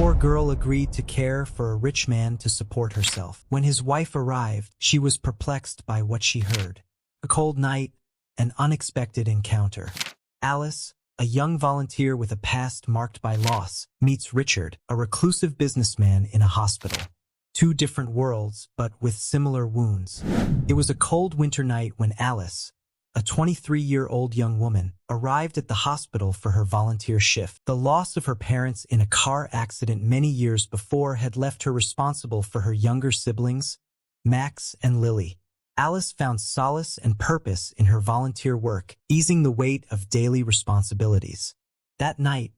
poor girl agreed to care for a rich man to support herself. When his wife arrived, she was perplexed by what she heard. A cold night, an unexpected encounter. Alice, a young volunteer with a past marked by loss, meets Richard, a reclusive businessman in a hospital. Two different worlds, but with similar wounds. It was a cold winter night when Alice, a 23-year-old young woman, arrived at the hospital for her volunteer shift. The loss of her parents in a car accident many years before had left her responsible for her younger siblings, Max and Lily. Alice found solace and purpose in her volunteer work, easing the weight of daily responsibilities. That night,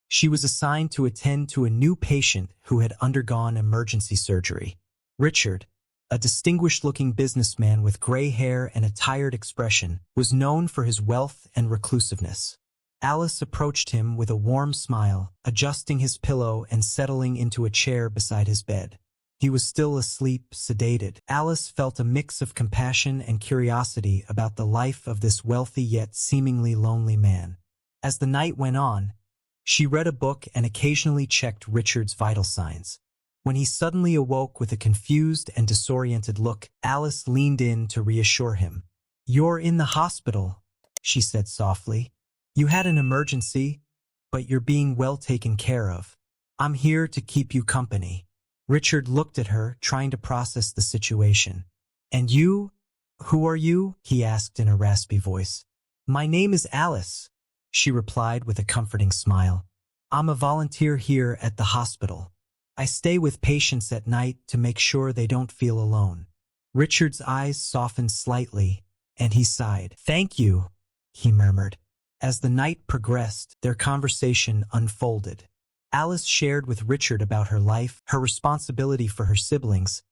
she was assigned to attend to a new patient who had undergone emergency surgery. Richard, a distinguished-looking businessman with gray hair and a tired expression, was known for his wealth and reclusiveness. Alice approached him with a warm smile, adjusting his pillow and settling into a chair beside his bed. He was still asleep, sedated. Alice felt a mix of compassion and curiosity about the life of this wealthy yet seemingly lonely man. As the night went on, she read a book and occasionally checked Richard's vital signs. When he suddenly awoke with a confused and disoriented look, Alice leaned in to reassure him. "You're in the hospital," she said softly. "You had an emergency, but you're being well taken care of. I'm here to keep you company." Richard looked at her, trying to process the situation. "And you? Who are you?" he asked in a raspy voice. "My name is Alice," she replied with a comforting smile. "I'm a volunteer here at the hospital. I stay with patients at night to make sure they don't feel alone." Richard's eyes softened slightly, and he sighed. "Thank you," he murmured. As the night progressed, their conversation unfolded. Alice shared with Richard about her life, her responsibility for her siblings,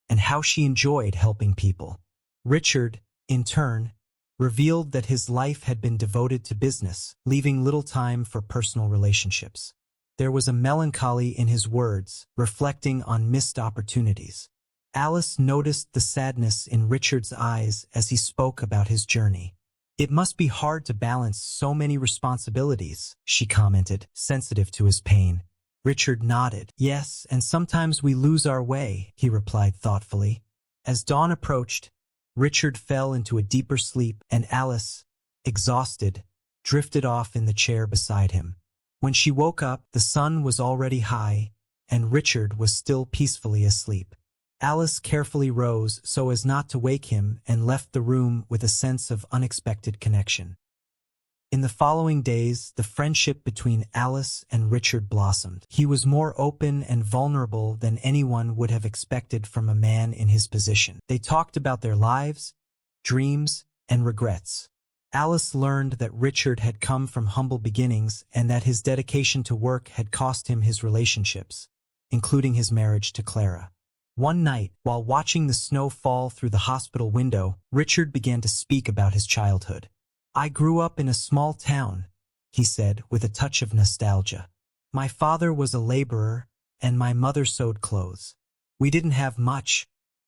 and how she enjoyed helping people. Richard, in turn, revealed that his life had been devoted to business, leaving little time for personal relationships. There was a melancholy in his words, reflecting on missed opportunities. Alice noticed the sadness in Richard's eyes as he spoke about his journey. "It must be hard to balance so many responsibilities," she commented, sensitive to his pain. Richard nodded. "Yes, and sometimes we lose our way," he replied thoughtfully. As dawn approached, Richard fell into a deeper sleep, and Alice, exhausted, drifted off in the chair beside him. When she woke up, the sun was already high, and Richard was still peacefully asleep. Alice carefully rose so as not to wake him and left the room with a sense of unexpected connection. In the following days, the friendship between Alice and Richard blossomed. He was more open and vulnerable than anyone would have expected from a man in his position. They talked about their lives, dreams, and regrets. Alice learned that Richard had come from humble beginnings and that his dedication to work had cost him his relationships, including his marriage to Clara. One night, while watching the snow fall through the hospital window, Richard began to speak about his childhood. "I grew up in a small town," he said, with a touch of nostalgia. "My father was a laborer, and my mother sewed clothes. We didn't have much,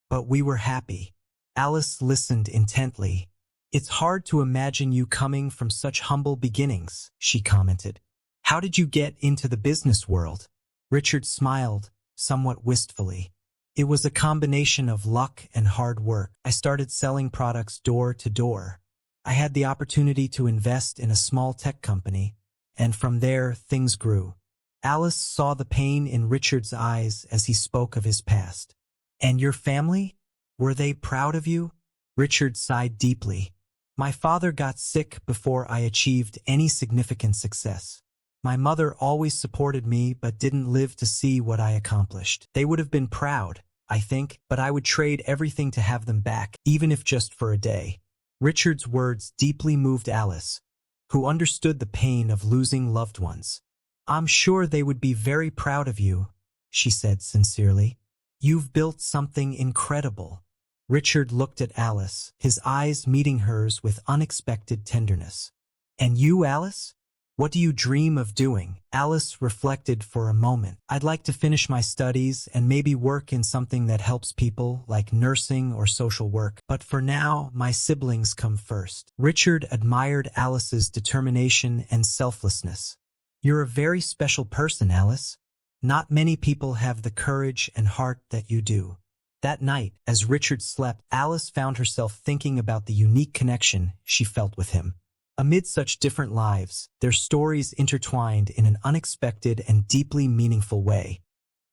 but we were happy." Alice listened intently. "It's hard to imagine you coming from such humble beginnings," she commented. "How did you get into the business world?" Richard smiled, somewhat wistfully. "It was a combination of luck and hard work. I started selling products door to door. I had the opportunity to invest in a small tech company, and from there things grew." Alice saw the pain in Richard's eyes as he spoke of his past. "And your family? Were they proud of you?" Richard sighed deeply. "My father got sick before I achieved any significant success. My mother always supported me but didn't live to see what I accomplished. They would have been proud, I think, but I would trade everything to have them back, even if just for a day." Richard's words deeply moved Alice, who understood the pain of losing loved ones. "I'm sure they would be very proud of you," she said sincerely. "You've built something incredible." Richard looked at Alice, his eyes meeting hers with unexpected tenderness. "And you, Alice? What do you dream of doing?" Alice reflected for a moment. "I'd like to finish my studies and maybe work in something that helps people, like nursing or social work. But for now, my siblings come first." Richard admired Alice's determination and selflessness. "You're a very special person, Alice. Not many people have the courage and heart that you do. That night, as Richard slept, Alice found herself thinking about the unique connection she felt with him. Amid such different lives, their stories intertwined in an unexpected and deeply meaningful way.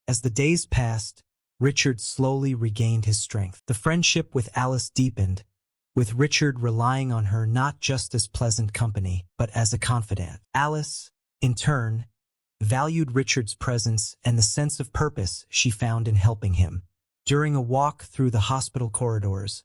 As the days passed, Richard slowly regained his strength. The friendship with Alice deepened, with Richard relying on her not just as pleasant company, but as a confidant. Alice, in turn, valued Richard's presence and the sense of purpose she found in helping him. During a walk through the hospital corridors,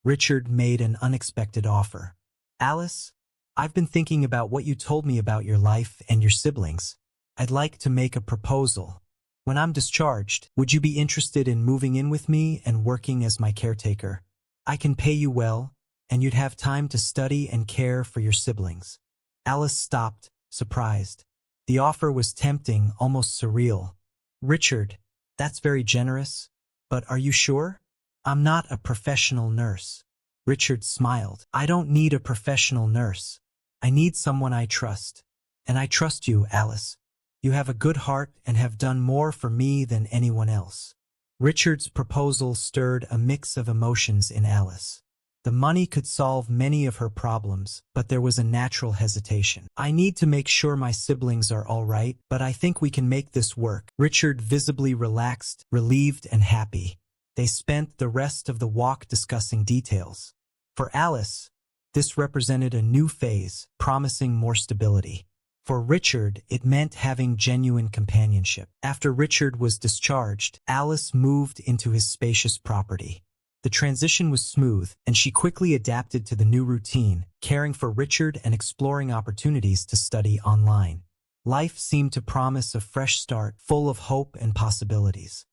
Richard made an unexpected offer. "Alice, I've been thinking about what you told me about your life and your siblings. I'd like to make a proposal. When I'm discharged, would you be interested in moving in with me and working as my caretaker? I can pay you well, and you'd have time to study and care for your siblings." Alice stopped, surprised. The offer was tempting, almost surreal. "Richard, that's very generous, but are you sure? I'm not a professional nurse." Richard smiled. "I don't need a professional nurse. I need someone I trust. And I trust you, Alice. You have a good heart and have done more for me than anyone else." Richard's proposal stirred a mix of emotions in Alice. The money could solve many of her problems, but there was a natural hesitation. "I need to make sure my siblings are all right, but I think we can make this work." Richard visibly relaxed, relieved and happy. They spent the rest of the walk discussing details. For Alice, this represented a new phase, promising more stability. For Richard, it meant having genuine companionship. After Richard was discharged, Alice moved into his spacious property. The transition was smooth, and she quickly adapted to the new routine, caring for Richard and exploring opportunities to study online. Life seemed to promise a fresh start, full of hope and possibilities.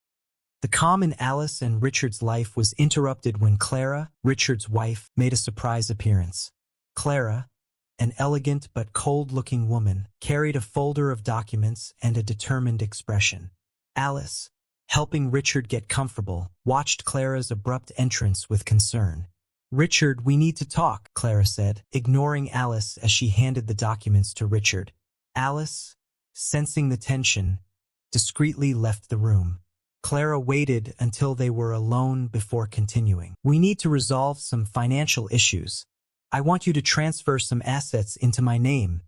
The calm in Alice and Richard's life was interrupted when Clara, Richard's wife, made a surprise appearance. Clara, an elegant but cold-looking woman, carried a folder of documents and a determined expression. Alice, helping Richard get comfortable, watched Clara's abrupt entrance with concern. "Richard, we need to talk," Clara said, ignoring Alice as she handed the documents to Richard. Alice, sensing the tension, discreetly left the room. Clara waited until they were alone before continuing. "We need to resolve some financial issues. I want you to transfer some assets into my name,"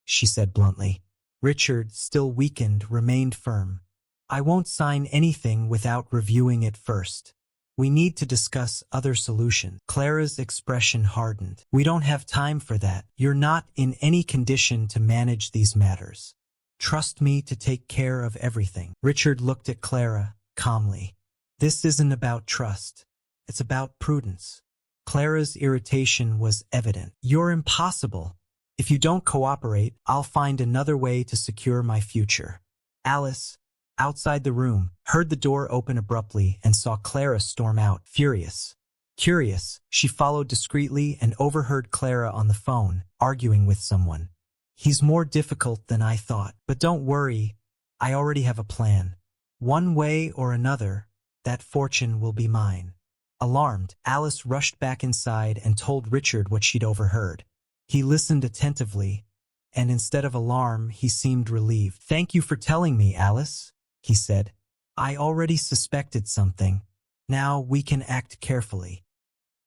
she said bluntly. Richard, still weakened, remained firm. "I won't sign anything without reviewing it first. We need to discuss other solutions." Clara's expression hardened. "We don't have time for that. You're not in any condition to manage these matters. Trust me to take care of everything." Richard looked at Clara calmly. "This isn't about trust. It's about prudence." Clara's irritation was evident. "You're impossible. If you don't cooperate, I'll find another way to secure my future." Alice, outside the room, heard the door open abruptly and saw Clara storm out, furious. Curious, she followed discreetly and overheard Clara on the phone, arguing with someone. "He's more difficult than I thought, but don't worry, I already have a plan. One way or another, that fortune will be mine." Alarmed, Alice rushed back inside and told Richard what she'd overheard. He listened attentively, and instead of alarm, he seemed relieved. "Thank you for telling me, Alice," he said. "I already suspected something. Now we can act carefully."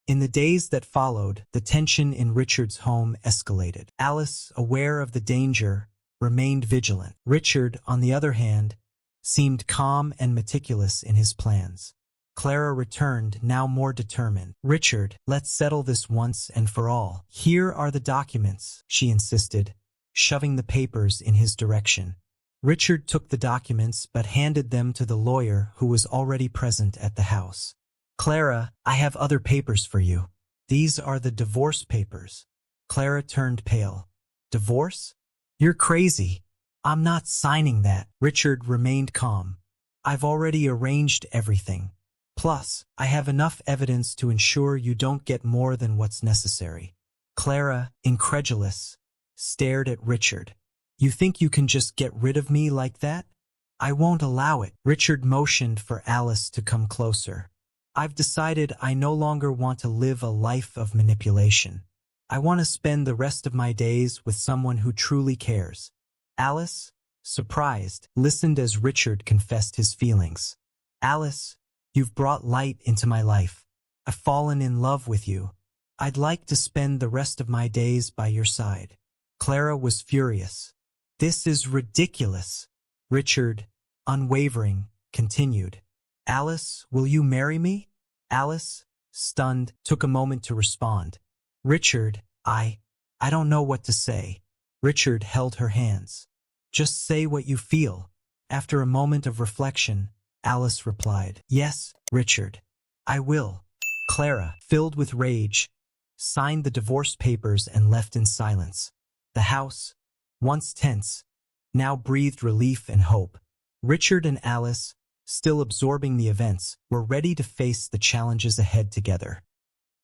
In the days that followed, the tension in Richard's home escalated. Alice, aware of the danger, remained vigilant. Richard, on the other hand, seemed calm and meticulous in his plans. Clara returned, now more determined. "Richard, let's settle this once and for all. Here are the documents," she insisted, shoving the papers in his direction. Richard took the documents but handed them to the lawyer who was already present at the house. "Clara, I have other papers for you. These are the divorce papers." Clara turned pale. "Divorce? You're crazy. I'm not signing that." Richard remained calm. "I've already arranged everything. Plus, I have enough evidence to ensure you don't get more than what's necessary." Clara, incredulous, stared at Richard. "You think you can just get rid of me like that? I won't allow it." Richard motioned for Alice to come closer. "I've decided I no longer want to live a life of manipulation. I want to spend the rest of my days with someone who truly cares. Alice, surprised, listened as Richard confessed his feelings. Alice, you've brought light into my life. I've fallen in love with you. I'd like to spend the rest of my days by your side. Clara was furious. This is ridiculous. Richard, unwavering, continued. Alice, will you marry me? Alice, stunned, took a moment to respond. Richard, I don't know what to say. Richard held her hands. Just say what you feel. After a moment of reflection, Alice replied, Yes, Richard, I will. Clara, filled with rage, signed the divorce papers and left in silence. The house, once tense, now breathed relief and hope. Richard and Alice, still absorbing the events, were ready to face the challenges ahead together.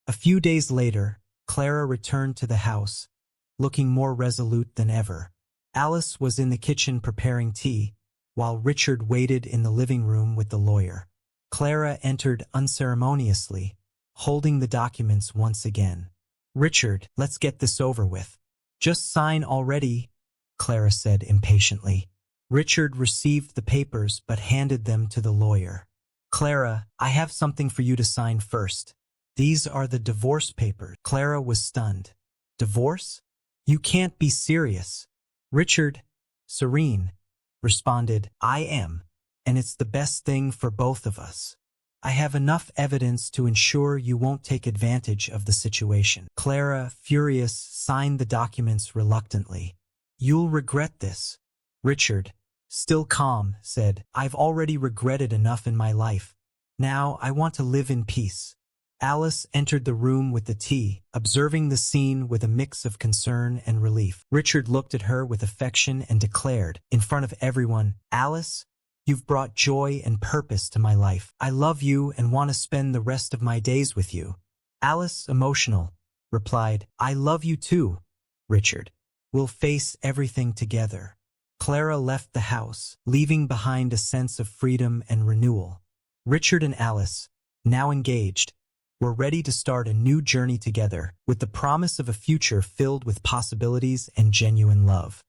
A few days later, Clara returned to the house, looking more resolute than ever. Alice was in the kitchen preparing tea, while Richard waited in the living room with the lawyer. Clara entered unceremoniously, holding the documents once again. Richard, let's get this over with. Just sign already, Clara said impatiently. Richard received the papers but handed them to the lawyer. Clara, I have something for you to sign first. These are the divorce papers. Clara was stunned. Divorce? You can't be serious. Richard, serene, responded, I am, and it's the best thing for both of us. I have enough evidence to ensure you won't take advantage of the situation. Clara, furious, signed the documents reluctantly. You'll regret this. Richard, still calm, said, I've already regretted enough in my life. Now I want to live in peace. Alice entered the room with the tea, observing the scene with a mix of concern and relief. Richard looked at her with affection and declared, in front of everyone, Alice, you've brought joy and purpose to my life. I love you and want to spend the rest of my days with you. Alice, emotional, replied, I love you too, Richard. We'll face everything together. Clara left the house, leaving behind a sense of freedom and renewal. Richard and Alice, now engaged, were ready to start a new journey together with the promise of a future filled with possibilities and genuine love.